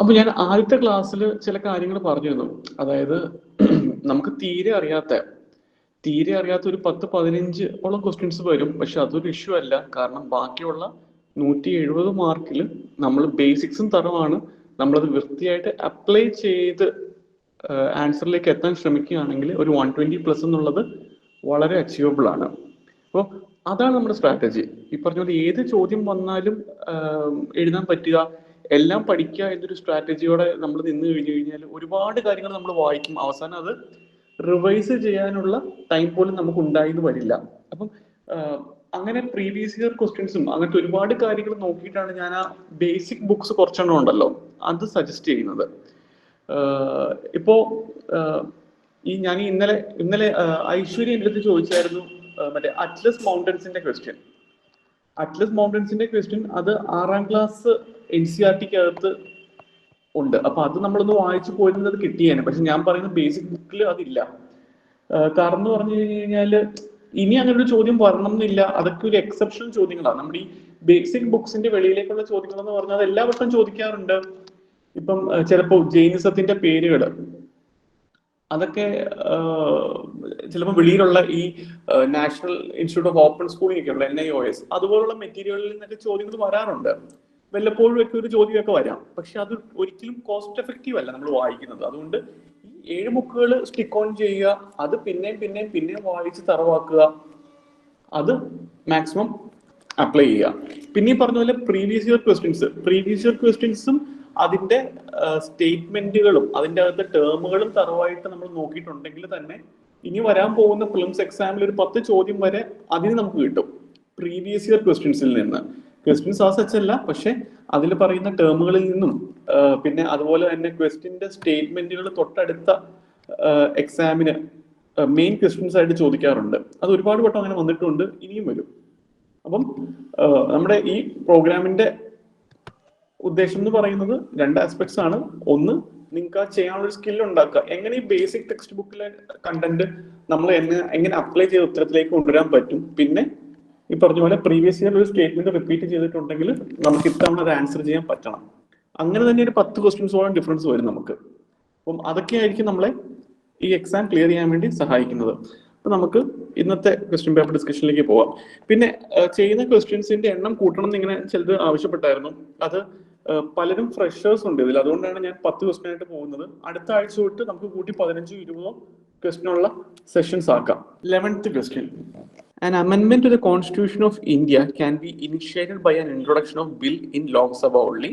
അപ്പൊ ഞാൻ ആദ്യത്തെ ക്ലാസ്സിൽ ചില കാര്യങ്ങൾ പറഞ്ഞിരുന്നു. അതായത് നമുക്ക് തീരെ അറിയാത്ത ഒരു 10-15 ഓളം ക്വസ്റ്റ്യൻസ് വരും. പക്ഷെ അതൊരു ഇഷ്യൂ അല്ല. കാരണം ബാക്കിയുള്ള 170 മാർക്കിൽ നമ്മൾ ബേസിക്സും തറവാണ്. നമ്മളത് വൃത്തിയായിട്ട് അപ്ലൈ ചെയ്ത് ആൻസറിലേക്ക് എത്താൻ ശ്രമിക്കുകയാണെങ്കിൽ ഒരു 120+ എന്നുള്ളത് വളരെ അച്ചീവബിൾ ആണ്. അപ്പോൾ അതാണ് നമ്മുടെ സ്ട്രാറ്റജി. ഈ പറഞ്ഞ പോലെ ഏത് ചോദ്യം വന്നാലും എഴുതാൻ പറ്റുക, എല്ലാം പഠിക്കുക എന്നൊരു സ്ട്രാറ്റജിയോടെ നമ്മൾ നിന്ന് കഴിഞ്ഞു കഴിഞ്ഞാൽ ഒരുപാട് കാര്യങ്ങൾ നമ്മൾ വായിക്കും. അവസാനം അത് റിവൈസ് ചെയ്യാനുള്ള ടൈം പോലും നമുക്ക് ഉണ്ടായിന്ന് വരില്ല. അപ്പം അങ്ങനെ പ്രീവിയസ് ഇയർ ക്വസ്റ്റ്യൻസും അങ്ങനത്തെ ഒരുപാട് കാര്യങ്ങൾ നോക്കിയിട്ടാണ് ഞാൻ ആ ബേസിക് ബുക്സ് കുറച്ചെണ്ണം ഉണ്ടല്ലോ അത് സജസ്റ്റ് ചെയ്യുന്നത്. ഇപ്പോ ഈ ഞാൻ ഇന്നലെ ഐശ്വര്യ എൻ്റെ അടുത്ത് ചോദിച്ചായിരുന്നു മറ്റേ അറ്റ്ലസ് മൗണ്ടൻസിന്റെ ക്വസ്റ്റ്യൻ. അത് 6ാം ക്ലാസ് NCERT-ക്കകത്ത് ഉണ്ട്. അപ്പൊ അത് നമ്മളൊന്ന് വായിച്ചു പോയിരുന്നത് അത് കിട്ടിയേനെ. പക്ഷെ ഞാൻ പറയുന്ന ബേസിക് ബുക്കിൽ അതില്ല. കാരണം എന്ന് പറഞ്ഞു കഴിഞ്ഞാൽ ഇനി അങ്ങനെ ഒരു ചോദ്യം വരണം എന്നില്ല. അതൊക്കെ ഒരു എക്സെപ്ഷണൽ ചോദ്യങ്ങളാണ്. നമ്മുടെ ഈ ബേസിക് ബുക്സിന്റെ വെളിയിലേക്കുള്ള ചോദ്യങ്ങൾ എന്ന് പറഞ്ഞാൽ അത് എല്ലാ വട്ടം ചോദിക്കാറുണ്ട്. ഇപ്പം ചിലപ്പോൾ ജൈനിസത്തിന്റെ പേരുകൾ അതൊക്കെ ചിലപ്പോൾ വെളിയിലുള്ള ഈ national institute of open schooling ഒക്കെ ഉള്ള NIOS അതുപോലുള്ള മെറ്റീരിയലിൽ നിന്നൊക്കെ ചോദ്യങ്ങൾ വരാറുണ്ട്. വല്ലപ്പോഴും ഒക്കെ ഒരു ചോദ്യമൊക്കെ വരാം. പക്ഷെ അത് ഒരിക്കലും കോസ്റ്റ് എഫക്റ്റീവ് അല്ല നമ്മൾ വായിക്കുന്നത്. അതുകൊണ്ട് ഈ 7 ബുക്കുകൾ സ്റ്റിക്ക് ഓൺ ചെയ്യുക, അത് പിന്നെയും വായിച്ച് തറവാക്കുക, അത് മാക്സിമം അപ്ലൈ ചെയ്യുക. പിന്നെ ഈ പറഞ്ഞ പോലെ പ്രീവിയസ് ഇയർ ക്വസ്റ്റ്യൻസും അതിന്റെ സ്റ്റേറ്റ്മെന്റുകളും അതിന്റെ അകത്തെ ടേമുകളും തറവായിട്ട് നമ്മൾ നോക്കിയിട്ടുണ്ടെങ്കിൽ തന്നെ ഇനി വരാൻ പോകുന്ന പ്രിലിംസ് എക്സാമിൽ ഒരു 10 ചോദ്യം വരെ അതിന് നമുക്ക് കിട്ടും പ്രീവിയസ് ഇയർ ക്വസ്റ്റ്യൻസിൽ നിന്ന്. ക്വസ്റ്റ്യൻസ് ആ സച്ചല്ല, പക്ഷെ അതിൽ പറയുന്ന ടേമുകളിൽ നിന്നും പിന്നെ അതുപോലെ തന്നെ ക്വസ്റ്റ്യന്റെ സ്റ്റേറ്റ്മെന്റുകൾ തൊട്ടടുത്ത എക്സാമിന് മെയിൻ ക്വസ്റ്റ്യൻസ് ആയിട്ട് ചോദിക്കാറുണ്ട്. അത് ഒരുപാട് വട്ടം അങ്ങനെ വന്നിട്ടുണ്ട്, ഇനിയും വരും. അപ്പം നമ്മുടെ ഈ പ്രോഗ്രാമിന്റെ ഉദ്ദേശം എന്ന് പറയുന്നത് 2 ആസ്പെക്ട്സ് ആണ്. ഒന്ന്, നിങ്ങൾക്ക് ആ ചെയ്യാനുള്ള ഒരു സ്കിൽ ഉണ്ടാക്കുക. എങ്ങനെ ഈ ബേസിക് ടെക്സ്റ്റ് ബുക്കിലെ കണ്ടന്റ് നമ്മൾ എങ്ങനെ അപ്ലൈ ചെയ്ത് ഉത്തരത്തിലേക്ക് കൊണ്ടുവരാൻ പറ്റും. പിന്നെ ഈ പറഞ്ഞ പോലെ പ്രീവിയസ് ഇയർ ഒരു സ്റ്റേറ്റ്മെന്റ് റിപ്പീറ്റ് ചെയ്തിട്ടുണ്ടെങ്കിൽ നമുക്ക് ഇത്തവണ അത് ആൻസർ ചെയ്യാൻ പറ്റണം. അങ്ങനെ തന്നെ ഒരു 10 ക്വസ്റ്റ്യൻസോളം ഡിഫറൻസ് വരും നമുക്ക്. അപ്പം അതൊക്കെ ആയിരിക്കും നമ്മളെ ഈ എക്സാം ക്ലിയർ ചെയ്യാൻ വേണ്ടി സഹായിക്കുന്നത്. അപ്പൊ നമുക്ക് ഇന്നത്തെ ക്വസ്റ്റ്യൻ പേപ്പർ ഡിസ്കഷനിലേക്ക് പോവാം. പിന്നെ ചെയ്യുന്ന ക്വസ്റ്റ്യൻസിന്റെ എണ്ണം കൂട്ടണം എന്ന് ഇങ്ങനെ ചിലത് ആവശ്യപ്പെട്ടായിരുന്നു. അത് പലരും ഫ്രഷേഴ്സ് ഉണ്ട് ഇതിൽ, അതുകൊണ്ടാണ് ഞാൻ 10 ക്വസ്റ്റ്യൻ ആയിട്ട് പോകുന്നത്. അടുത്ത ആഴ്ച തൊട്ട് നമുക്ക് കൂട്ടി 15-20 ക്വസ്റ്റ്യനുള്ള സെഷൻസ് ആക്കാം. 11th question. An amendment to the Constitution of India can be initiated by an introduction of bill in Lok Sabha only.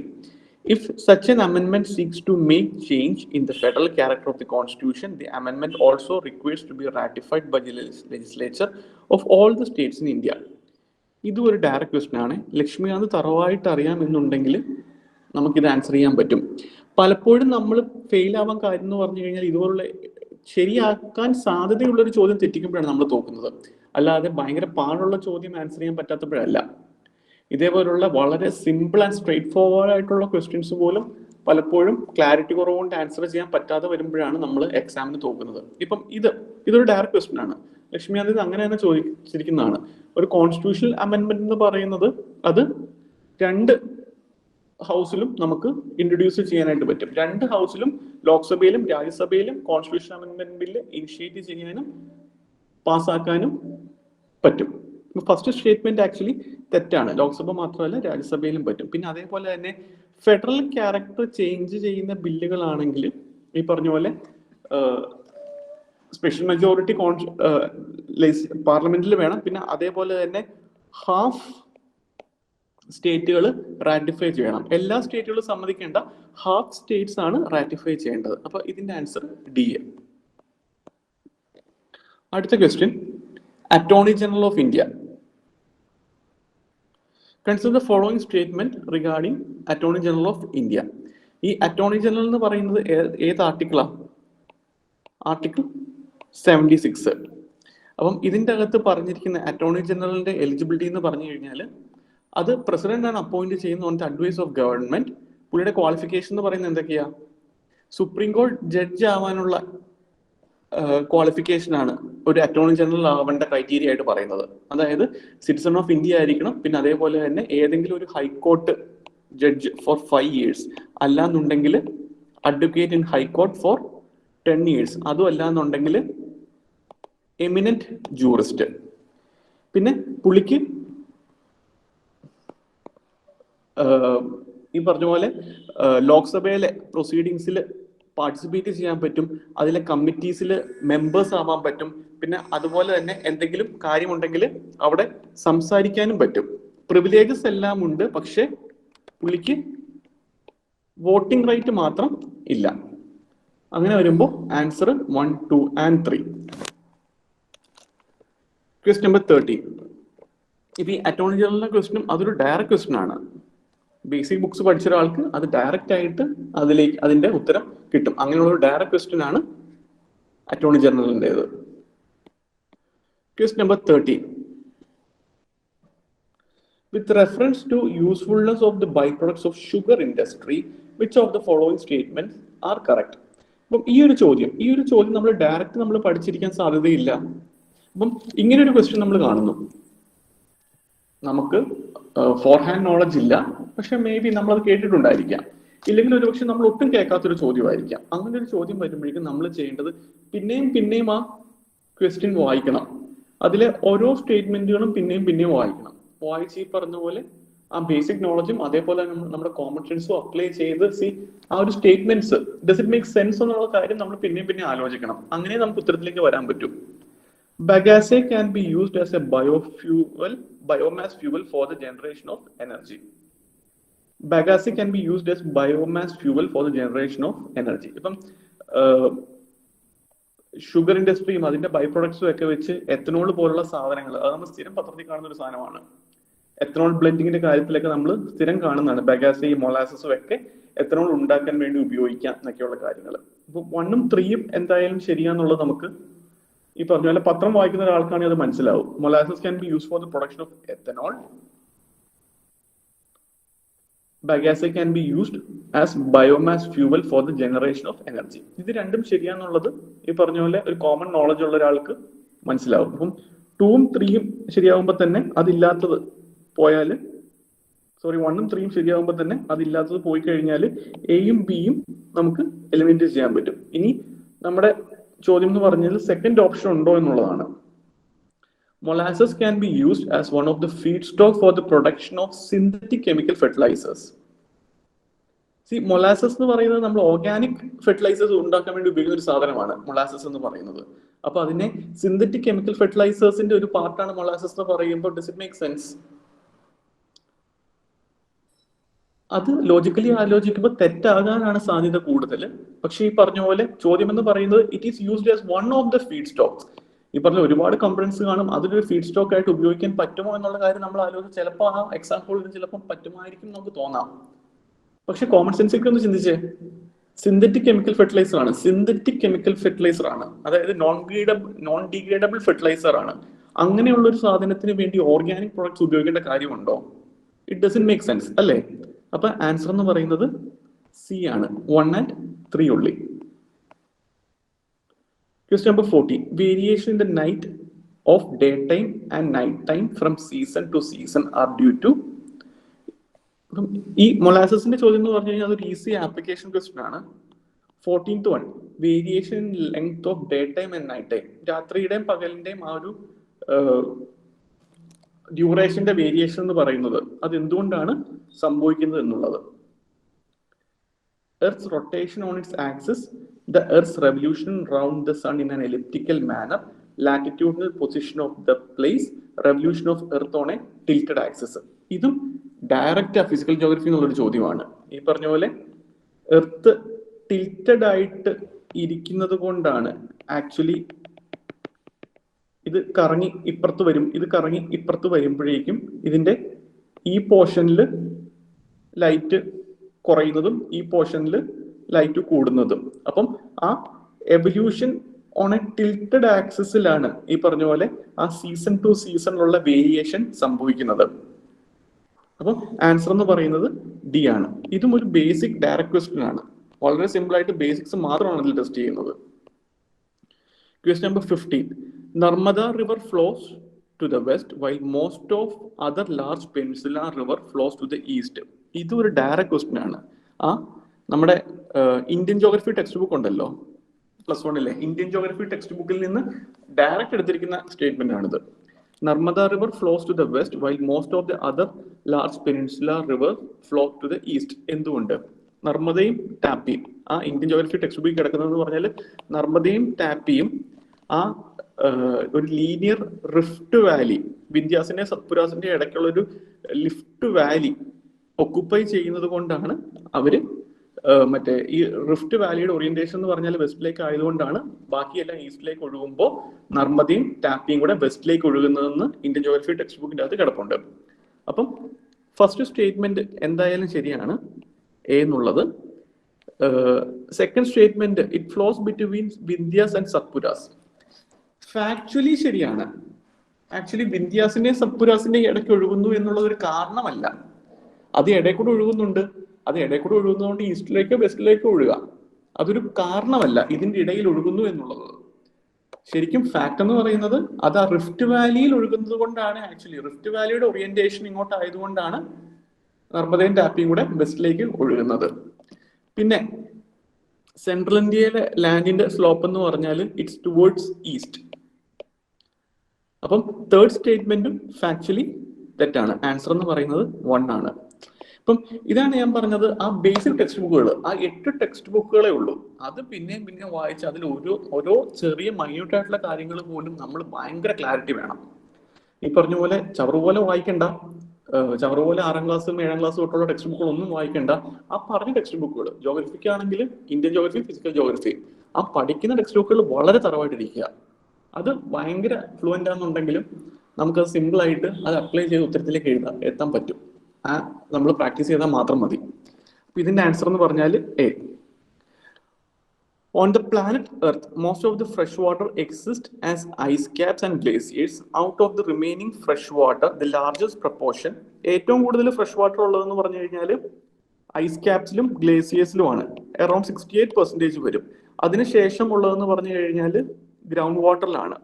If such an amendment seeks to make change in the federal character of the Constitution, the amendment also requires to be ratified by the legislature of all the states in India. ഇത് ഒരു direct question ആണ്. ലക്ഷ്മികാന്ത് തറവായിട്ട് അറിയാമെന്നുണ്ടെങ്കിൽ നമുക്കിത് answer ചെയ്യാൻ പറ്റും. പലപ്പോഴും നമ്മൾ fail ആവാൻ കാര്യം എന്ന് പറഞ്ഞു കഴിഞ്ഞാൽ ഇതുപോലുള്ള ശരിയാക്കാൻ സാധ്യതയുള്ളൊരു ചോദ്യം തെറ്റിക്കുമ്പോഴാണ് നമ്മൾ തോക്കുന്നത്. അല്ലാതെ ഭയങ്കര പാടുള്ള ചോദ്യം ആൻസർ ചെയ്യാൻ പറ്റാത്തപ്പോഴല്ല. ഇതേപോലുള്ള വളരെ സിമ്പിൾ ആൻഡ് സ്ട്രെയിറ്റ് ഫോർവേഡ് ആയിട്ടുള്ള ക്വസ്റ്റ്യൻസ് പോലും പലപ്പോഴും ക്ലാരിറ്റി കുറവുകൊണ്ട് ആൻസർ ചെയ്യാൻ പറ്റാതെ വരുമ്പോഴാണ് നമ്മൾ എക്സാമിന് തോക്കുന്നത്. ഇപ്പം ഇതൊരു ഡയറക്റ്റ് ക്വസ്റ്റ്യൻ ആണ്. ലക്ഷ്മികാന്ത് ഇത് അങ്ങനെ തന്നെ ചോദിച്ചിരിക്കുന്നതാണ്. ഒരു കോൺസ്റ്റിറ്റ്യൂഷണൽ അമെൻമെന്റ് എന്ന് പറയുന്നത് അത് 2 ഹൗസിലും നമുക്ക് ഇൻട്രൊഡ്യൂസ് ചെയ്യാനായിട്ട് പറ്റും. 2 ഹൗസിലും ലോക്സഭയിലും രാജ്യസഭയിലും കോൺസ്റ്റിറ്റ്യൂഷൻ അമെൻമെന്റ് ബില്ല് ഇനിഷ്യേറ്റ് ചെയ്യാനും പാസ്സാക്കാനും പറ്റും. ഫസ്റ്റ് സ്റ്റേറ്റ്മെന്റ് ആക്ച്വലി തെറ്റാണ്. ലോക്സഭ മാത്രമല്ല രാജ്യസഭയിലും പറ്റും. പിന്നെ അതേപോലെ തന്നെ ഫെഡറൽ ക്യാരക്ടർ ചേഞ്ച് ചെയ്യുന്ന ബില്ലുകളാണെങ്കിൽ ഈ പറഞ്ഞ പോലെ സ്പെഷ്യൽ മെജോറിറ്റി പാർലമെന്റിൽ വേണം. പിന്നെ അതേപോലെ തന്നെ ഹാഫ് സ്റ്റേറ്റുകൾ റാറ്റിഫൈ ചെയ്യണം. എല്ലാ സ്റ്റേറ്റുകളും സമ്മതിക്കേണ്ട, ഹാഫ് സ്റ്റേറ്റ്സ് ആണ് റാറ്റിഫൈ ചെയ്യേണ്ടത്. അപ്പൊ ഇതിന്റെ ആൻസർ D. അടുത്ത question, attorney general of India. Consider the following statement regarding attorney general of India. ഈ അറ്റോർണി ജനറൽ എന്ന് പറയുന്നത് ഏത് ആർട്ടിക്കിളാണ്? ആർട്ടിക്കിൾ 76. അപ്പം ഇതിന്റെ അകത്ത് പറഞ്ഞിരിക്കുന്ന അറ്റോർണി ജനറലിന്റെ എലിജിബിലിറ്റി എന്ന് പറഞ്ഞു കഴിഞ്ഞാൽ അത് പ്രസിഡന്റ് ആണ് അപ്പോയിന്റ് ചെയ്യുന്ന on the advice of government. പുള്ളിയുടെ ക്വാളിഫിക്കേഷൻ എന്ന് പറയുന്നത് എന്തൊക്കെയാ? സുപ്രീം കോടതി ജഡ്ജ് ആവാനുള്ള ക്വാളിഫിക്കേഷൻ ആണ് ഒരു അറ്റോർണി ജനറൽ ആവേണ്ട ക്രൈറ്റീരിയ ആയിട്ട് പറയുന്നത്. അതായത് സിറ്റിസൺ ഓഫ് ഇന്ത്യ ആയിരിക്കണം. പിന്നെ അതേപോലെ തന്നെ ഏതെങ്കിലും ഒരു ഹൈക്കോർട്ട് ജഡ്ജ് ഫോർ 5 years അല്ലാന്നുണ്ടെങ്കിൽ advocate in high court for 10 years, അതും അല്ലാന്നുണ്ടെങ്കിൽ എമിനന്റ് ജൂറിസ്റ്റ്. പിന്നെ പുള്ളിക്ക് ഈ പറഞ്ഞ പോലെ ലോക്സഭയിലെ പ്രൊസീഡിങ്സിൽ പാർട്ടിസിപ്പേറ്റ് ചെയ്യാൻ പറ്റും, അതിലെ കമ്മിറ്റീസിൽ മെമ്പേഴ്സ് ആവാൻ പറ്റും. പിന്നെ അതുപോലെ തന്നെ എന്തെങ്കിലും കാര്യമുണ്ടെങ്കിൽ അവിടെ സംസാരിക്കാനും പറ്റും. പ്രിവിലേജസ് എല്ലാം ഉണ്ട്, പക്ഷെ പുള്ളിക്ക് വോട്ടിംഗ് റൈറ്റ് മാത്രം ഇല്ല. അങ്ങനെ വരുമ്പോൾ ആൻസർ 1, 2 and 3. Question number 30. ഇപ്പൊ ഈ അറ്റോർണി ജനറലിന്റെ ക്വസ്റ്റ്യനും അതൊരു ഡയറക്റ്റ് ക്വസ്റ്റ്യൻ ആണ്. ബേസിക് ബുക്സ് പഠിച്ച ഒരാൾക്ക് അത് ഡയറക്റ്റ് ആയിട്ട് അതിന്റെ ഉത്തരം കിട്ടും. അങ്ങനെയുള്ള ഒരു ഡയറക്റ്റ് ക്വസ്റ്റ്യൻ ആണ് അറ്റോർണി ജനറലിൻ്റെത്. Question number 30. With reference to usefulness of the byproducts of sugar industry, which of the following statements are correct? അപ്പം ഈ ഒരു ചോദ്യം നമ്മൾ ഡയറക്റ്റ് നമ്മൾ പഠിച്ചിരിക്കാൻ സാധ്യതയില്ല. അപ്പം ഇങ്ങനെ ഒരു ക്വസ്റ്റ്യൻ നമ്മൾ കാണുന്നു, നമുക്ക് ഫോർ ഹാൻഡ് നോളജ് ഇല്ല, പക്ഷെ മേ ബി നമ്മളത് കേട്ടിട്ടുണ്ടായിരിക്കാം, ഇല്ലെങ്കിൽ ഒരു പക്ഷെ നമ്മൾ ഒട്ടും കേൾക്കാത്തൊരു ചോദ്യമായിരിക്കാം. അങ്ങനെ ഒരു ചോദ്യം വരുമ്പോഴേക്കും നമ്മൾ ചെയ്യേണ്ടത് പിന്നെയും ആ ക്വസ്റ്റ്യൻ വായിക്കണം. അതിലെ ഓരോ സ്റ്റേറ്റ്മെന്റുകളും പിന്നെയും വായിക്കണം. വായിച്ച് ഈ പറഞ്ഞ പോലെ ആ ബേസിക് നോളജും അതേപോലെ നമ്മുടെ കോമൺ സെൻസും അപ്ലൈ ചെയ്ത് ആ ഒരു statements does it make sense എന്നുള്ള കാര്യം നമ്മൾ പിന്നെ ആലോചിക്കണം. അങ്ങനെ നമുക്ക് ഉത്തരത്തിലേക്ക് വരാൻ പറ്റും. Bagasse can be used as a biomass fuel for the generation of energy. Bagasse can be used as biomass fuel for the generation of energy. ഇപ്പം ഷുഗർ ഇൻഡസ്ട്രിയും അതിന്റെ ബൈ പ്രൊഡക്ട്സും ഒക്കെ വെച്ച് എത്തനോൾ പോലുള്ള സാധനങ്ങൾ, അത് നമ്മൾ സ്ഥിരം പത്രത്തിൽ കാണുന്ന ഒരു സാധനമാണ്. എത്തനോൾ ബ്ലെൻഡിങ്ങിന്റെ കാര്യത്തിലൊക്കെ നമ്മൾ സ്ഥിരം കാണുന്നതാണ്. ബഗാസയും മൊളാസസും ഒക്കെ എത്തനോൾ ഉണ്ടാക്കാൻ വേണ്ടി ഉപയോഗിക്കാം എന്നൊക്കെയുള്ള കാര്യങ്ങൾ. അപ്പൊ 1ഉം 3ഉം എന്തായാലും ശരിയാന്നുള്ളത് നമുക്ക് ഈ പറഞ്ഞ പോലെ പത്രം വായിക്കുന്ന ഒരാൾക്കാണെങ്കിൽ അത് മനസ്സിലാവും. Molasses can be use for the production of ethanol. Bagasse can be used as biomass fuel for the generation of energy. ഇത് രണ്ടും ശരിയാന്നുള്ളത് ഈ പറഞ്ഞ പോലെ ഒരു കോമൺ നോളജ് ഉള്ള ഒരാൾക്ക് മനസ്സിലാവും. അപ്പം 2ഉം 3ഉം ശരിയാവുമ്പോൾ തന്നെ അതില്ലാത്തത് പോയാൽ 1ഉം 3ഉം ശരിയാവുമ്പോൾ തന്നെ അതില്ലാത്തത് പോയി കഴിഞ്ഞാൽ എയും ബിയും നമുക്ക് എലിമിനേറ്റ് ചെയ്യാൻ പറ്റും. ഇനി നമ്മുടെ ചോദ്യം എന്ന് പറഞ്ഞാൽ സെക്കൻഡ് ഓപ്ഷൻ ഉണ്ടോ എന്നുള്ളതാണ്. Molasses can be used as one of the feedstock for the production of synthetic chemical fertilizers. Molasses എന്ന് പറയുന്നത് നമ്മൾ ഓർഗാനിക് ഫെർട്ടിലൈസേഴ്സ് ഉണ്ടാക്കാൻ വേണ്ടി ഉപയോഗിക്കുന്ന ഒരു സാധനമാണ് മൊളാസസ് എന്ന് പറയുന്നത്. അപ്പൊ അതിനെ സിന്തറ്റിക് കെമിക്കൽ ഫെർട്ടിലൈസേഴ്സിന്റെ ഒരു പാർട്ടാണ് മൊളാസസ് എന്ന് പറയുമ്പോൾ ഡസ് ഇറ്റ് മേക്ക് സെൻസ്? അത് ലോജിക്കലി ആലോചിക്കുമ്പോൾ തെറ്റാകാനാണ് സാധ്യത കൂടുതൽ. പക്ഷെ ഈ പറഞ്ഞ പോലെ ചോദ്യം എന്ന് പറയുന്നത് it is used as one of the feed stocks. ഈ പറഞ്ഞ ഒരുപാട് കമ്പണൻസ് കാണും, അതൊരു ഫീഡ് സ്റ്റോക്ക് ആയിട്ട് ഉപയോഗിക്കാൻ പറ്റുമോ എന്നുള്ള കാര്യം നമ്മൾ ആലോചിച്ച് ചിലപ്പോൾ ആ എക്സാമ്പിൾ ചിലപ്പോൾ പറ്റുമായിരിക്കും നമുക്ക് തോന്നാം. പക്ഷെ കോമൺ സെൻസിലേക്ക് ഒന്ന് ചിന്തിച്ചേ, സിന്തറ്റിക് കെമിക്കൽ ഫെർട്ടിലൈസർ ആണ്, അതായത് നോൺ ഡീഗ്രേഡബിൾ ഫെർട്ടിലൈസർ ആണ്. അങ്ങനെയുള്ള ഒരു സാധനത്തിന് വേണ്ടി ഓർഗാനിക് പ്രൊഡക്ട്സ് ഉപയോഗിക്കേണ്ട കാര്യമുണ്ടോ? ഇറ്റ് ഡസന്റ് മേക്ക് സെൻസ് അല്ലേ? അപ്പൊ ആൻസർ എന്ന് പറയുന്നത് സി ആണ്, 1 and 3 only. Question number 40. Variation in the night of daytime and night time from season to season are due to. ഈ മൊളാസസിന്റെ ചോദ്യം എന്ന് പറഞ്ഞു കഴിഞ്ഞാൽ അതൊരു ഈസി ആപ്ലിക്കേഷൻ ക്വസ്റ്റ്യൻ ആണ്. 14th one. Variation in length of daytime and night time. രാത്രിയുടെയും പകലിന്റെയും ആ ഒരു ഡ്യൂറേഷന്റെ variation എന്ന് പറയുന്നത് അത് എന്തുകൊണ്ടാണ് സംഭവിക്കുന്നത് എന്നുള്ളത്. Earth's rotation on its axis, the Earth's revolution round the sun in an elliptical manner, latitudinal position of the place, revolution of Earth on a tilted axis. ഇതും direct physical geography എന്നുള്ളൊരു ചോദ്യമാണ്. ഈ പറഞ്ഞ പോലെ എർത്ത് ടിൽറ്റഡ് ആയിട്ട് ഇരിക്കുന്നത് കൊണ്ടാണ് actually ഇത് കറങ്ങി ഇപ്പുറത്ത് വരും, ഇത് കറങ്ങി ഇപ്പുറത്ത് വരുമ്പോഴേക്കും ഇതിന്റെ ഈ പോർഷനിൽ ലൈറ്റ് കുറയുന്നതും ഈ പോർഷനിൽ ലൈറ്റ് കൂടുന്നതും. അപ്പം ആ എവല്യൂഷൻ ഓൺ എ ടിൽറ്റഡ് ആക്സിസിലാണ് ഈ പറഞ്ഞ പോലെ ആ സീസൺ ടു സീസണിലുള്ള വേരിയേഷൻ സംഭവിക്കുന്നത്. അപ്പം ആൻസർ എന്ന് പറയുന്നത് ഡി ആണ്. ഇതും ഒരു ബേസിക് ഡയറക്റ്റ് ക്വസ്റ്റ്യൻ ആണ്. വളരെ സിമ്പിൾ ആയിട്ട് ബേസിക്സ് മാത്രമാണ് ഇതിൽ ടെസ്റ്റ് ചെയ്യുന്നത്. Question number 15. Narmada river flows to the west while most of other large peninsular river flows to the east. ഇത് ഒരു ഡയറക്റ്റ് ക്വസ്റ്റ്യൻ ആണ്. ആ നമ്മുടെ ഇന്ത്യൻ ജോഗ്രഫി ടെക്സ്റ്റ് ബുക്ക് ഉണ്ടല്ലോ, +1 ഇന്ത്യൻ ജോഗ്രഫി ടെക്സ്റ്റ് ബുക്കിൽ നിന്ന് ഡയറക്റ്റ് എടുത്തിരിക്കുന്ന സ്റ്റേറ്റ്മെന്റ് ആണിത്. Narmada river flows to the west while most of the other large peninsular river flow to the east. എന്തുകൊണ്ട്? നർമ്മദയും ടാപ്പിയും ആ ഇന്ത്യൻ ജോഗ്രഫി ടെക്സ്റ്റ് ബുക്കിൽ കിടക്കുന്നതെന്ന് പറഞ്ഞാൽ നർമ്മദയും ടാപ്പിയും ആ ഒരു ലീനിയർ റിഫ്റ്റ് വാലി, വിന്ധ്യാസിന്റെ സത്പുരാസിന്റെ ഇടയ്ക്കുള്ള ഒരു ലിഫ്റ്റ് വാലി ഒക്കുപ്പൈ ചെയ്യുന്നത് കൊണ്ടാണ് അവര് മറ്റേ ഈ റിഫ്റ്റ് വാലിയുടെ ഓറിയന്റേഷൻ എന്ന് പറഞ്ഞാൽ വെസ്റ്റിലേക്ക് ആയതുകൊണ്ടാണ് ബാക്കിയെല്ലാം ഈസ്റ്റിലേക്ക് ഒഴുകുമ്പോൾ നർമ്മദയും ടാപ്പിയും കൂടെ വെസ്റ്റിലേക്ക് ഒഴുകുന്നതെന്ന് ഇന്ത്യൻ ജോഗ്രഫി ടെക്സ്റ്റ് ബുക്കിന്റെ അകത്ത് കിടപ്പുണ്ട്. അപ്പം ഫസ്റ്റ് സ്റ്റേറ്റ്മെന്റ് എന്തായാലും ശരിയാണ് എ എന്നുള്ളത്. Second statement it flows between Vindhyas and Satpuras, factually ശരിയാണ്. ആക്ച്വലി വിന്ധ്യാസിന്റെയും സത്പുരാസിന്റെയും ഇടയ്ക്ക് ഒഴുകുന്നു എന്നുള്ളത് ഒരു കാരണമല്ല. അത് ഇടയിൽ കൂടെ ഒഴുകുന്നുണ്ട്, അത് ഇടയിൽ കൂടെ ഒഴുകുന്നതുകൊണ്ട് ഈസ്റ്റിലേക്കോ വെസ്റ്റിലേക്കോ ഒഴുകുക, അതൊരു കാരണമല്ല ഇതിന്റെ ഇടയിൽ ഒഴുകുന്നു എന്നുള്ളത്. ശരിക്കും ഫാക്ട് എന്ന് പറയുന്നത് അത് ആ റിഫ്റ്റ് വാലിയിൽ ഒഴുകുന്നത് കൊണ്ടാണ്. ആക്ച്വലി റിഫ്റ്റ് വാലിയുടെ ഓറിയന്റേഷൻ ഇങ്ങോട്ട് ആയതുകൊണ്ടാണ് നർമ്മദയും ടാപ്പിയും കൂടെ വെസ്റ്റിലേക്ക് ഒഴുകുന്നത്. പിന്നെ സെൻട്രൽ ഇന്ത്യയിലെ ലാൻഡിന്റെ സ്ലോപ്പ് എന്ന് പറഞ്ഞാൽ ഇറ്റ്സ് ടുവേർഡ്സ് ഈസ്റ്റ്. അപ്പം തേർഡ് സ്റ്റേറ്റ്മെന്റും ഫാക്ച്വലി തെറ്റാണ്. ആൻസർ എന്ന് പറയുന്നത് 1 ആണ്. അപ്പം ഇതാണ് ഞാൻ പറഞ്ഞത്, ആ ബേസിക് ടെക്സ്റ്റ് ബുക്കുകൾ, ആ 8 ടെക്സ്റ്റ് ബുക്കുകളേ ഉള്ളൂ. അത് പിന്നെയും വായിച്ച് അതിൽ ഓരോ ചെറിയ മൈന്യൂട്ട് ആയിട്ടുള്ള കാര്യങ്ങൾ പോലും നമ്മൾ ഭയങ്കര ക്ലാരിറ്റി വേണം. ഈ പറഞ്ഞ പോലെ ചവറ് പോലെ വായിക്കണ്ട, ചവറ് പോലെ 6ാം ക്ലാസ്സും 7ാം ക്ലാസ്സും തൊട്ടുള്ള ടെക്സ്റ്റ് ബുക്കുകൾ ഒന്നും വായിക്കണ്ട. ആ പറഞ്ഞ ടെക്സ്റ്റ് ബുക്കുകൾ, ജോഗ്രഫിക്ക് ആണെങ്കിൽ ഇന്ത്യൻ ജോഗ്രഫി, ഫിസിക്കൽ ജോഗ്രഫി, ആ പഠിക്കുന്ന ടെക്സ്റ്റ് ബുക്കുകൾ വളരെ തറവായിട്ടിരിക്കുക. അത് ഭയങ്കര ഫ്ലുവൻ്റ് ആണെന്നുണ്ടെങ്കിലും നമുക്കത് സിമ്പിൾ ആയിട്ട് അത് അപ്ലൈ ചെയ്ത് ഉത്തരത്തിലേക്ക് എത്താൻ പറ്റും. നമ്മൾ പ്രാക്ടീസ് ചെയ്താൽ മാത്രം മതി. അപ്പൊ ഇതിന്റെ ആൻസർ എന്ന് പറഞ്ഞാൽ A. On the planet Earth, most of the fresh water exists as ice caps and glaciers. Out of the remaining fresh water, the largest proportion, ഏറ്റവും കൂടുതൽ ഫ്രഷ് വാട്ടർ ഉള്ളതെന്ന് പറഞ്ഞു കഴിഞ്ഞാൽ ഐസ് ക്യാപ്സിലും ഗ്ലേസിയേഴ്സിലുമാണ്. അറൌണ്ട് 68% വരും. അതിനുശേഷം ഉള്ളതെന്ന് പറഞ്ഞു കഴിഞ്ഞാൽ ഗ്രൗണ്ട് വാട്ടറിലാണ്,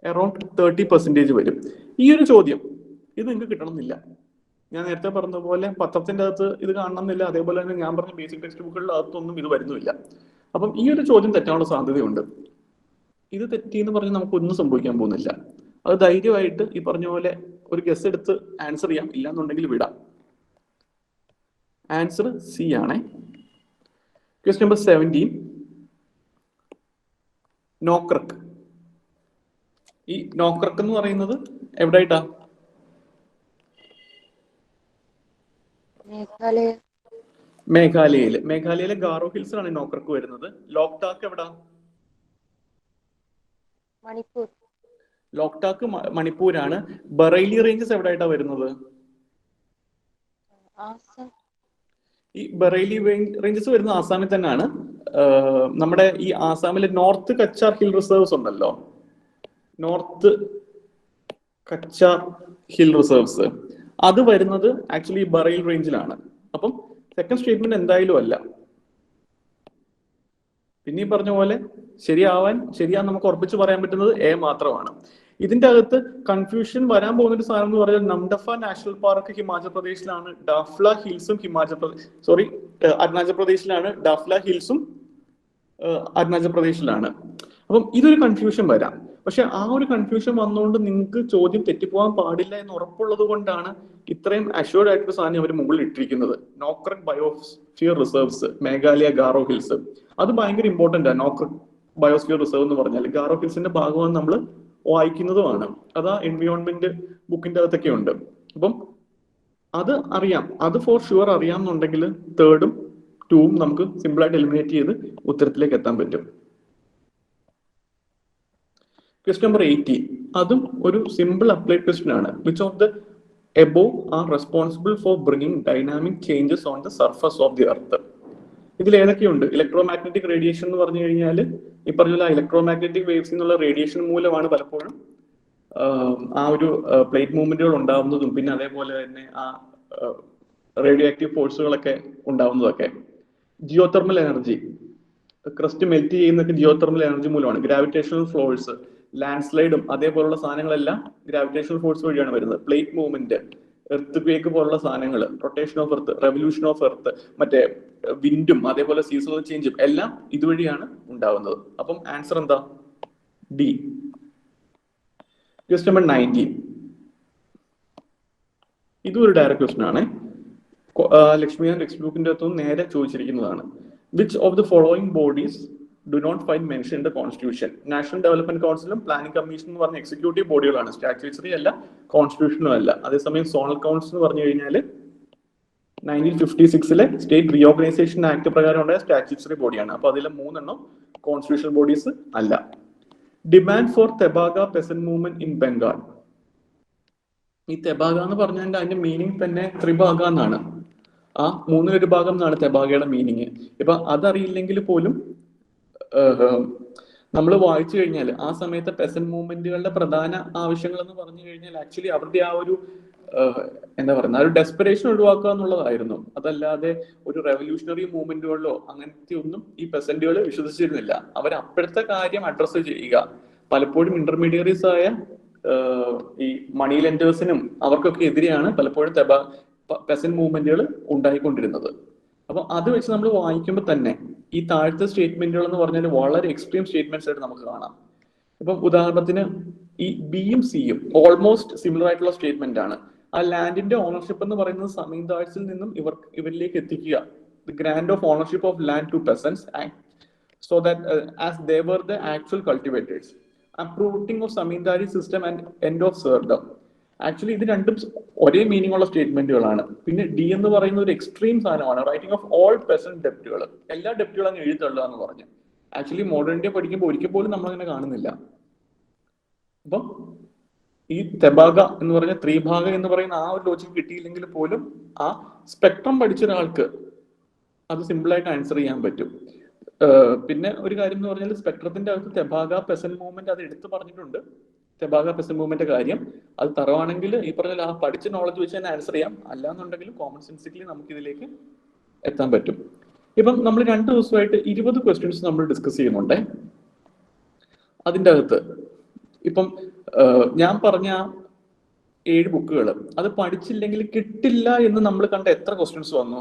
അറൌണ്ട് 30% വരും. ഈ ഒരു ചോദ്യം ഇത് നിങ്ങൾക്ക് കിട്ടണമെന്നില്ല. ഞാൻ നേരത്തെ പറഞ്ഞ പോലെ പത്രത്തിന്റെ അകത്ത് ഇത് കാണണമെന്നില്ല. അതേപോലെ തന്നെ ഞാൻ പറഞ്ഞ ബേസിക് ടെക്സ്റ്റ് ബുക്കുകളുടെ അകത്തൊന്നും ഇത് വരുന്നില്ല. അപ്പം ഈ ഒരു ചോദ്യം തെറ്റാനുള്ള സാധ്യതയുണ്ട്. ഇത് തെറ്റിയെന്ന് പറഞ്ഞ് നമുക്കൊന്നും സംഭവിക്കാൻ പോകുന്നില്ല. അത് ധൈര്യമായിട്ട് ഈ പറഞ്ഞ പോലെ ഒരു ഗസ് എടുത്ത് ആൻസർ ചെയ്യാം, ഇല്ലാന്നുണ്ടെങ്കിൽ വിടാം. ആൻസർ സി ആണേ. Question number 17, Nokrek. ഈ നോക്രക്ക് എന്ന് പറയുന്നത് എവിടെയായിട്ടാ? മേഘാലയയിലെ ഗാരോ ഹിൽസിലാണ് നോക്രക്ക് വരുന്നത്. ലോക്ടാക്ക് എവിടാ? ലോക്ടാക്ക് മണിപ്പൂരാണ്. ബറൈലി റേഞ്ചസ് എവിടെയായിട്ടാ വരുന്നത്? ഈ ബറൈലി റേഞ്ചസ് വരുന്നത് ആസാമിൽ തന്നെയാണ്. നമ്മുടെ ഈ ആസാമിലെ നോർത്ത് കച്ചാർ ഹിൽ റിസർവ്സ് ഉണ്ടല്ലോ, നോർത്ത് കച്ചാർ ഹിൽ റിസർവ്സ്, അത് വരുന്നത് ആക്ച്വലി ബറൈൽ റേഞ്ചിലാണ്. അപ്പം സെക്കൻഡ് സ്റ്റേറ്റ്മെന്റ് എന്തായാലും അല്ല. പിന്നെ ഈ പറഞ്ഞ പോലെ ശരിയാന്ന് നമുക്ക് ഉറപ്പിച്ച് പറയാൻ പറ്റുന്നത് എ മാത്രമാണ്. ഇതിന്റെ അകത്ത് കൺഫ്യൂഷൻ വരാൻ പോകുന്ന ഒരു സാധനം എന്ന് പറഞ്ഞാൽ നംഡഫ നാഷണൽ പാർക്ക് ഹിമാചൽ പ്രദേശിലാണ്, ഡാഫ്ല ഹിൽസും അരുണാചൽ പ്രദേശിലാണ്, ഡാഫ്ല ഹിൽസും അരുണാചൽ പ്രദേശിലാണ്. അപ്പം ഇതൊരു കൺഫ്യൂഷൻ വരാം. പക്ഷെ ആ ഒരു കൺഫ്യൂഷൻ വന്നുകൊണ്ട് നിങ്ങൾക്ക് ചോദ്യം തെറ്റിപ്പോകാൻ പാടില്ല എന്ന് ഉറപ്പുള്ളത് കൊണ്ടാണ് ഇത്രയും അഷ്യൂർഡ് ആയിട്ടൊരു സാധനം അവർ മുകളിൽ ഇട്ടിരിക്കുന്നത്. Nokrek biosphere reserves, Meghalaya Garo hills, അത് ഭയങ്കര ഇമ്പോർട്ടന്റ് ആണ്. നോക്രക്ക് ബയോസ്ഫിയർ റിസർവ് എന്ന് പറഞ്ഞാൽ ഗാരോ ഹിൽസിന്റെ ഭാഗമാണ് നമ്മൾ വായിക്കുന്നതുമാണ്. അത് ആ എൻവയോൺമെന്റ് ബുക്കിന്റെ അകത്തൊക്കെ ഉണ്ട്. അപ്പം അത് അറിയാം, അത് ഫോർ ഷുവർ അറിയാമെന്നുണ്ടെങ്കിൽ 3ഉം 2ഉം നമുക്ക് സിമ്പിൾ ആയിട്ട് എലിമിനേറ്റ് ചെയ്ത് ഉത്തരത്തിലേക്ക് എത്താൻ പറ്റും. ക്വസ്റ്റ്യൻ നമ്പർ 18, അതും ഒരു സിമ്പിൾ അപ്ലൈഡ് ക്വസ്റ്റ്യൻ ആണ്. Which of the above are responsible for bringing dynamic changes on the surface of the earth? ഇതിൽ ഏതൊക്കെയുണ്ട്? ഇലക്ട്രോമാഗ്നറ്റിക് റേഡിയേഷൻ എന്ന് പറഞ്ഞു കഴിഞ്ഞാൽ ഈ പറഞ്ഞ ഇലക്ട്രോമാഗ്നറ്റിക് വേവ്സ് എന്നുള്ള റേഡിയേഷൻ മൂലമാണ് പലപ്പോഴും ആ ഒരു പ്ലേറ്റ് മൂവ്മെന്റുകൾ ഉണ്ടാവുന്നതും പിന്നെ അതേപോലെ തന്നെ ആ റേഡിയോ ആക്റ്റീവ് ഫോഴ്സുകളൊക്കെ ഉണ്ടാവുന്നതൊക്കെ. ജിയോതെർമൽ എനർജി, ക്രസ്റ്റ് മെൽറ്റ് ചെയ്യുന്നൊക്കെ ജിയോതെർമൽ എനർജി മൂലമാണ്. ഗ്രാവിറ്റേഷണൽ ഫ്ലോഴ്സ്, ലാൻഡ് സ്ലൈഡും അതേപോലുള്ള സാധനങ്ങളെല്ലാം ഗ്രാവിറ്റേഷണൽ ഫോഴ്സ് വഴിയാണ് വരുന്നത്. പ്ലേറ്റ് മൂവ്മെന്റ്, എർത്ത് ക്വേക്ക് പോലുള്ള സാധനങ്ങൾ, rotation of earth, revolution of earth, മറ്റേ വിൻഡും അതേപോലെ സീസണൽ ചേഞ്ചും എല്ലാം ഇതുവഴിയാണ് ഉണ്ടാവുന്നത്. അപ്പം ആൻസർ എന്താ? ഡി. Question number 19. ഇതും ഒരു ഡയറക്റ്റ് ക്വസ്റ്റ്യൻ ആണ്. ലക്ഷ്മികാന്ത് ടെക്സ്റ്റ് ബുക്കിന്റെ അകത്തും നേരെ ചോദിച്ചിരിക്കുന്നതാണ്. Which of the following bodies do not find mention in the constitution? National development കൗൺസിലും പ്ലാനിംഗ് കമ്മീഷൻ എന്ന് പറഞ്ഞ എക്സിക്യൂട്ടീവ് ബോഡികളാണ്, സ്റ്റാറ്റ്യൂട്ടറി അല്ല, കോൺസ്റ്റിറ്റ്യൂഷനും അല്ല. അതേസമയം സോണൽ കൗൺസിൽ എന്ന് പറഞ്ഞു കഴിഞ്ഞാൽ 1956 സ്റ്റേറ്റ് റീഓർഗനൈസേഷൻ ആക്ട് പ്രകാരം ഉണ്ടായ സ്റ്റാറ്റ്യൂട്ടറി ബോഡിയാണ്. അപ്പൊ അതിലെ 3 എണ്ണം കോൺസ്റ്റിറ്റ്യൂഷണൽ ബോഡീസ് അല്ല. Demand for Tebhaga peasant movement in Bengal. ഈ തെബാഗ എന്ന് പറഞ്ഞാൽ അതിന്റെ മീനിങ് തന്നെ ത്രിഭാഗ എന്നാണ്. ആ 3 ഭാഗം എന്നാണ് തെബാഗയുടെ മീനിങ്. ഇപ്പൊ അതറിയില്ലെങ്കിൽ പോലും നമ്മൾ വായിച്ചു കഴിഞ്ഞാൽ ആ സമയത്തെ പെസന്റ് മൂവ്മെന്റുകളുടെ പ്രധാന ആവശ്യങ്ങൾ എന്ന് പറഞ്ഞു കഴിഞ്ഞാൽ ആക്ച്വലി അവരുടെ ആ ഒരു എന്താ പറയുക, ഒരു ഡെസ്പറേഷൻ ഒഴിവാക്കുക എന്നുള്ളതായിരുന്നു. അതല്ലാതെ ഒരു റെവല്യൂഷണറി മൂവ്മെന്റുകളിലോ അങ്ങനത്തെ ഒന്നും ഈ പെസന്റുകൾ വിശ്വസിച്ചിരുന്നില്ല. അവർ അപ്പോഴത്തെ കാര്യം അഡ്രസ്സ് ചെയ്യുക. പലപ്പോഴും ഇന്റർമീഡിയറീസ് ആയ ഈ മണി ലെൻഡേഴ്സിനും അവർക്കൊക്കെ എതിരെയാണ് പലപ്പോഴും പെസന്റ് മൂവ്മെന്റുകൾ ഉണ്ടായിക്കൊണ്ടിരുന്നത്. അപ്പൊ അത് വെച്ച് നമ്മൾ വായിക്കുമ്പോൾ തന്നെ ഈ താഴത്തെ സ്റ്റേറ്റ്മെന്റുകൾ എന്ന് പറഞ്ഞാൽ വളരെ എക്സ്ട്രീം സ്റ്റേറ്റ്മെന്റ്സ് ആയിട്ട് നമുക്ക് കാണാം. ഇപ്പം ഉദാഹരണത്തിന് ഈ ബിയും സിയും ഓൾമോസ്റ്റ് സിമിലർ ആയിട്ടുള്ള സ്റ്റേറ്റ്മെന്റ് ആണ്. ആ ലാൻഡിന്റെ ഓണർഷിപ്പ് എന്ന് പറയുന്നത് സമീന്ദാഴ്സിൽ നിന്നും ഇവരിലേക്ക് എത്തിക്കുക. The grant of ownership of land to peasants so that as they were the actual cultivators. Approving of zamindari system and end of serfdom. Actually ഇത് രണ്ടും ഒരേ മീനിങ് ഉള്ള സ്റ്റേറ്റ്മെന്റുകളാണ്. പിന്നെ ഡി എന്ന് പറയുന്ന ഒരു എക്സ്ട്രീം സാധനമാണ്. റൈറ്റിംഗ് ഓഫ് ഓൾ പെസന്റ് ഡെപ്റ്റുകൾ, എല്ലാ ഡെപ്റ്റുകളും അങ്ങ് എഴുതിത്തള്ളുക എന്ന് പറഞ്ഞു. ആക്ച്വലി മോഡേൺ ഇന്ത്യ പഠിക്കുമ്പോൾ ഒരിക്കൽ പോലും നമ്മളങ്ങനെ കാണുന്നില്ല. അപ്പം ഈ തെബാഗ എന്ന് പറഞ്ഞ ത്രിഭാഗ എന്ന് പറയുന്ന ആ ഒരു ലോജിക്ക് കിട്ടിയില്ലെങ്കിൽ പോലും ആ സ്പെക്ട്രം പഠിച്ച ഒരാൾക്ക് അത് സിമ്പിളായിട്ട് ആൻസർ ചെയ്യാൻ പറ്റും. പിന്നെ ഒരു കാര്യം എന്ന് പറഞ്ഞാൽ സ്പെക്ട്രത്തിന്റെ അകത്ത് തെബാഗ പെസന്റ് മൂവ്മെന്റ് അത് എടുത്തു പറഞ്ഞിട്ടുണ്ട്. തെബാഗ പെസന്റ് മൂവ്മെന്റ് കാര്യം അത് തറവാണെങ്കിൽ ഈ പറഞ്ഞ ആ പഠിച്ച നോളജ് വെച്ച് തന്നെ ആൻസർ ചെയ്യാം. അല്ലാന്നുണ്ടെങ്കിലും കോമൺ സെൻസിക്കലി നമുക്ക് ഇതിലേക്ക് എത്താൻ പറ്റും. ഇപ്പം നമ്മൾ 2 ദിവസമായിട്ട് 20 ക്വസ്റ്റ്യൻസ് നമ്മൾ ഡിസ്കസ് ചെയ്യുന്നുണ്ട്. അതിൻ്റെ അകത്ത് ഇപ്പം ഞാൻ പറഞ്ഞ 7 ബുക്കുകൾ അത് പഠിച്ചില്ലെങ്കിൽ കിട്ടില്ല എന്ന് നമ്മൾ കണ്ട എത്ര ക്വസ്റ്റ്യൻസ് വന്നു?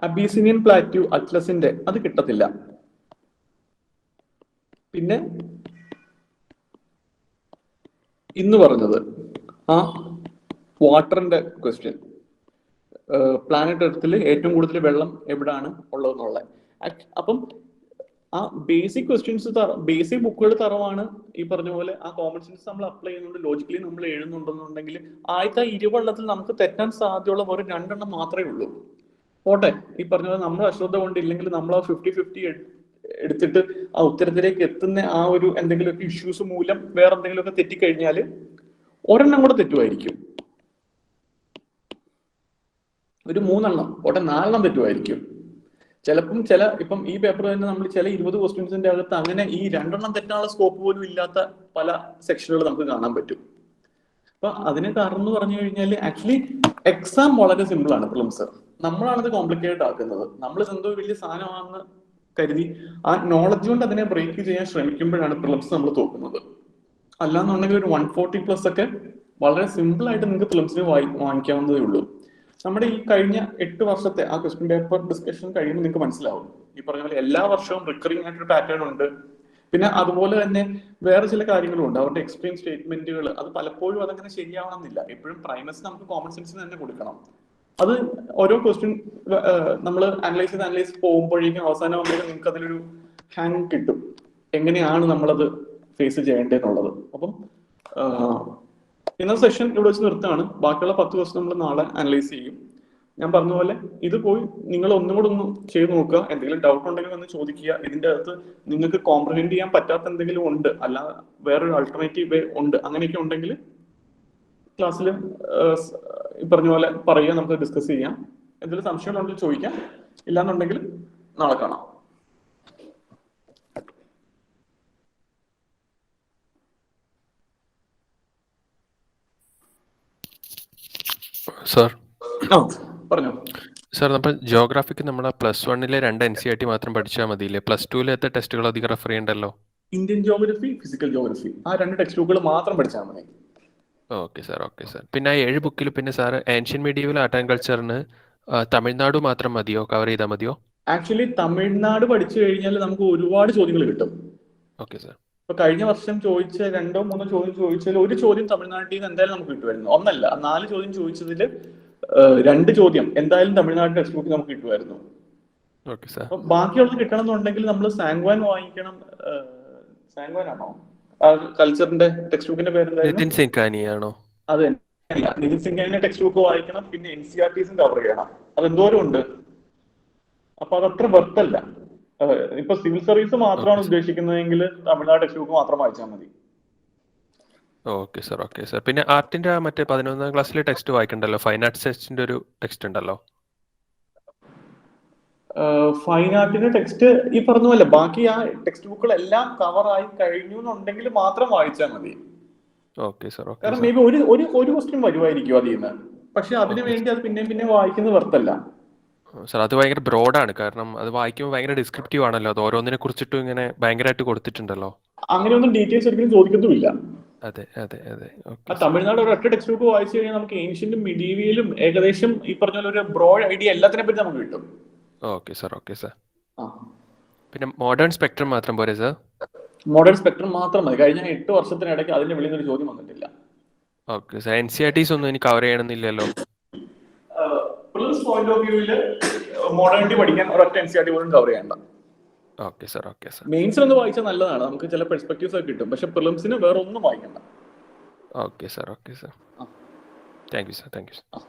അബീസിനിയൻ പ്ലാറ്റ്യൂ അറ്റ്ലസിന്റെ അത് കിട്ടത്തില്ല. പിന്നെ ഇന്ന് പറഞ്ഞത് ആ വാട്ടറിന്റെ ക്വസ്റ്റ്യൻ, പ്ലാനറ്റ് എർത്തിൽ ഏറ്റവും കൂടുതൽ വെള്ളം എവിടാണ് ഉള്ളതെന്നുള്ള. അപ്പം ആ ബേസിക് ക്വസ്റ്റ്യൻസ് ബേസിക് ബുക്കുകൾ തറവാണ്. ഈ പറഞ്ഞ പോലെ ആ കോമൺ സെൻസ് നമ്മൾ അപ്ലൈ ചെയ്യുന്നുണ്ട്, ലോജിക്കലി നമ്മൾ എഴുതുന്നുണ്ടെന്നുണ്ടെങ്കിൽ ആദ്യത്തെ 20 എണ്ണത്തിൽ നമുക്ക് തെറ്റാൻ സാധ്യതയുള്ള വെറും 2 എണ്ണം മാത്രമേ ഉള്ളൂ. പോട്ടെ, ഈ പറഞ്ഞ പോലെ നമ്മൾ അശ്രദ്ധ കൊണ്ടില്ലെങ്കിൽ നമ്മൾ ആ 50-50 എടുത്തിട്ട് ആ ഉത്തരത്തിലേക്ക് എത്തുന്ന ആ ഒരു എന്തെങ്കിലുമൊക്കെ ഇഷ്യൂസ് മൂലം വേറെ എന്തെങ്കിലുമൊക്കെ തെറ്റിക്കഴിഞ്ഞാൽ ഒരെണ്ണം കൂടെ തെറ്റുമായിരിക്കും. ഒരു 3 എണ്ണം പോട്ടെ, 4 എണ്ണം തെറ്റുമായിരിക്കും. ചിലപ്പം ഇപ്പം ഈ പേപ്പർ തന്നെ നമ്മൾ ചില 20 ക്വസ്റ്റ്യൻസിന്റെ അകത്ത് അങ്ങനെ ഈ 2 എണ്ണം തെറ്റാനുള്ള സ്കോപ്പ് പോലും ഇല്ലാത്ത പല സെക്ഷനുകൾ നമുക്ക് കാണാൻ പറ്റും. അപ്പൊ അതിന് കാരണം എന്ന് പറഞ്ഞു കഴിഞ്ഞാൽ ആക്ച്വലി എക്സാം വളരെ സിമ്പിൾ ആണ്. പ്രിലിംസ് നമ്മളാണത് കോംപ്ലിക്കേറ്റഡ് ആക്കുന്നത്. നമ്മൾ എന്തോ വലിയ സാധനമാണെന്ന് കരുതി ആ നോളജ് കൊണ്ട് അതിനെ ബ്രേക്ക് ചെയ്യാൻ ശ്രമിക്കുമ്പോഴാണ് പ്രിലിംസ് നമ്മൾ തോക്കുന്നത്. അല്ലാന്നുണ്ടെങ്കിൽ ഒരു 140+ ഒക്കെ വളരെ സിമ്പിൾ ആയിട്ട് നിങ്ങൾക്ക് പ്രിലിംസിന് വാങ്ങിക്കാവുന്നതേ ഉള്ളൂ. നമ്മുടെ ഈ കഴിഞ്ഞ 8 വർഷത്തെ ആ ക്വസ്റ്റ്യൻ പേപ്പർ ഡിസ്കഷൻ കഴിയുമ്പോൾ നിങ്ങൾക്ക് മനസ്സിലാവും. ഈ പറഞ്ഞ പോലെ എല്ലാ വർഷവും റിക്കറിംഗ് ആയിട്ടൊരു പാറ്റേൺ ഉണ്ട്. പിന്നെ അതുപോലെ തന്നെ വേറെ ചില കാര്യങ്ങളും ഉണ്ട്. അവരുടെ എക്സ്ട്രീം സ്റ്റേറ്റ്മെന്റുകൾ അത് പലപ്പോഴും അതങ്ങനെ ശരിയാവണമെന്നില്ല. എപ്പോഴും പ്രൈമസ് നമുക്ക് കോമൺ സെൻസിന് തന്നെ കൊടുക്കണം. അത് ഓരോ ക്വസ്റ്റ്യൻ നമ്മൾ അനലൈസ് ചെയ്ത് പോകുമ്പോഴേക്കും അവസാനം നിങ്ങൾക്ക് അതിലൊരു ഹാങ് കിട്ടും, എങ്ങനെയാണ് നമ്മളത് ഫേസ് ചെയ്യേണ്ടതെന്നുള്ളത്. അപ്പം ഇന്നത്തെ സെഷൻ ഇവിടെ വെച്ച് നിർത്താണ്. ബാക്കിയുള്ള 10 ക്വസ്റ്റ്യൻ നമ്മൾ നാളെ അനലൈസ് ചെയ്യും. ഞാൻ പറഞ്ഞ പോലെ ഇത് പോയി നിങ്ങൾ ഒന്നുകൂടെ ഒന്ന് ചെയ്ത് നോക്കുക. എന്തെങ്കിലും ഡൗട്ട് ഉണ്ടെങ്കിൽ ഒന്ന് ചോദിക്കുക. ഇതിന്റെ അകത്ത് നിങ്ങൾക്ക് കോംപ്രഹെൻഡ് ചെയ്യാൻ പറ്റാത്ത എന്തെങ്കിലും ഉണ്ട്, അല്ല വേറൊരു ആൾട്ടർനേറ്റീവ് വേ ഉണ്ട്, അങ്ങനെയൊക്കെ ഉണ്ടെങ്കിൽ ക്ലാസ്സിൽ ഈ പറഞ്ഞ പോലെ പറയുക, നമുക്ക് ഡിസ്കസ് ചെയ്യാം. എന്തെങ്കിലും സംശയമുണ്ടെങ്കിൽ ചോദിക്കാം. ഇല്ലാന്നുണ്ടെങ്കിൽ നാളെ കാണാം. സാർ പറഞ്ഞോ സാർ. നമ്മൾ ജിയോഗ്രാഫിക്ക് നമ്മുടെ +1 2 NCERT മാത്രം പഠിച്ചാൽ മതിയില്ലേ? +2 ടെസ്റ്റുകൾ അധികം റെഫർ ചെയ്യണ്ടല്ലോ? ഇന്ത്യൻ ജോഗ്രഫി, ഫിസിക്കൽ ജോഗ്രഫി, ആ 2 ടെക്സ്റ്റ് ബുക്കുകൾ മാത്രം പഠിച്ചാൽ മതി. Okay sir. പിന്നെ ആ 7 ബുക്കിൽ പിന്നെ sir ancient medieval art and കൾച്ചറിന് തമിഴ്നാട് മാത്രം മതിയോ, കവർ ചെയ്താൽ മതിയോ? ആക്ച്വലി തമിഴ്നാട് പഠിച്ചു കഴിഞ്ഞാൽ നമുക്ക് ഒരുപാട് ചോദ്യങ്ങൾ കിട്ടും. Okay sir. ഇപ്പൊ കഴിഞ്ഞ വർഷം ചോദിച്ച 2-3 ചോദ്യം ചോദിച്ചതിൽ ഒരു ചോദ്യം തമിഴ്നാട്ടിൽ നിന്ന് എന്തായാലും നമുക്ക് കിട്ടുമായിരുന്നു. ഒന്നല്ല, 4 ചോദ്യം ചോദിച്ചതിൽ 2 ചോദ്യം എന്തായാലും തമിഴ്നാട് ടെക്സ്റ്റ് ബുക്ക് നമുക്ക് കിട്ടുമായിരുന്നു. Okay sir. അപ്പൊ ബാക്കിയുള്ളത് കിട്ടണം എന്നുണ്ടെങ്കിൽ നമ്മൾ സാങ്വാൻ വാങ്ങിക്കണം. സാങ്വാൻ ആണോ കൾച്ചറിന്റെ ടെക്സ്റ്റ് ബുക്കിന്റെ പേര്? നിതിൻ സിൻകാനിയാണോ? അത് തന്നെ, നിതിൻ സിംഗിന്റെ ടെക്സ്റ്റ് ബുക്ക് വായിക്കണം. പിന്നെ NCERTs കവർ ചെയ്യണം. അതെന്തോരം ഉണ്ട്. അപ്പൊ അതത്ര വെർത്തല്ല. ഇപ്പൊ സിവിൽ സർവീസ് മാത്രമാണ് ഉദ്ദേശിക്കുന്നതെങ്കിൽ തമിഴ്നാട് ടെക്സ്റ്റ് ബുക്ക് മാത്രം വായിച്ചാൽ മതി. Okay sir, okay sir. പിന്നെ ആർട്ടിന്റെ മറ്റേ 11ാം ക്ലാസ്സിലെ ടെക്സ്റ്റ് വായിക്കണ്ടല്ലോ, ഫൈൻ ആർട്സ് ടെക്സ്റ്റിന്റെ ഒരു ടെക്സ്റ്റ് ഉണ്ടല്ലോ. ഫൈൻ ആർട്ടിന്റെ ടെക്സ്റ്റ് ഈ പറഞ്ഞ പോലെ ബാക്കി ആ ടെക്സ്റ്റ് ബുക്കുകളെല്ലാം കവർ ആയി കഴിഞ്ഞു എന്നുണ്ടെങ്കിൽ മാത്രം വായിച്ചാൽ മതി. Okay sir, okay. കാരണം മേ ബി ഒരു ക്വസ്റ്റ്യൻ വരുമായിരിക്കും അതിൽ നിന്ന്. പക്ഷെ അതിനു വേണ്ടി അത് പിന്നെ വായിക്കുന്നത് വെർത്തല്ല. സാർ അത് ഭയങ്കര ബ്രോഡാണ്, കാരണം അത് വായിക്കുമ്പോൾ ഭയങ്കര ഡിസ്ക്രിപ്റ്റീവ് ആണല്ലോ. അത് ഓരോന്നിനെ കുറിച്ചിട്ടും ഇങ്ങനെ ഭയങ്കരമായിട്ട് കൊടുത്തിട്ടുണ്ടല്ലോ. അങ്ങനെയൊന്നും ഡീറ്റെയിൽസ് ഒരിക്കലും ചോദിക്കത്തുമില്ല. അതെ അതെ അതെ. ആ തമിഴ്നാട് ഒരൊറ്റ ടെക്സ്റ്റ് ബുക്ക് വായിച്ചു കഴിഞ്ഞാൽ നമുക്ക് ഏൻഷ്യന്റും മിഡീവിയലും ഏകദേശം ഈ പറഞ്ഞ പോലെ ഒരു ബ്രോഡ് ഐഡിയ എല്ലാത്തിനെ പറ്റി നമുക്ക് കിട്ടും. Okay sir, okay sir. പിന്നെ മോഡേൺ സ്പെക്ട്രം മാത്രം പോരെ സാർ? മോഡേൺ സ്പെക്ട്രം മാത്രം മതി. കഴിഞ്ഞ 8 വർഷത്തിനിടയ്ക്ക് അതിന്റെ വെളിയിൽ ഒരു ചോദ്യം വന്നിട്ടില്ല. Okay sir. NCERTs ഒന്നും ഇനി കവർ ചെയ്യണമെന്നില്ലല്ലോ? പ്രിലിംസ് പോയിന്റ് ഓഫ് വ്യൂവില് മോഡേണിറ്റി പഠിക്കാൻ ഒരൊറ്റ NCERT പോലും കവർ ചെയ്യണ്ട. Okay sir, okay sir. മെയിൻസിൽ ഒന്ന് വായിച്ചാൽ നല്ലതാണ്, നമുക്ക് ചില പെർസ്പെക്ടീവ്സ് ഒക്കെ കിട്ടും. പക്ഷെ പ്രിലിംസിന് വേറെ ഒന്നും വായിക്കണ്ട. Okay sir, okay sir. Thank you sir, thank you sir.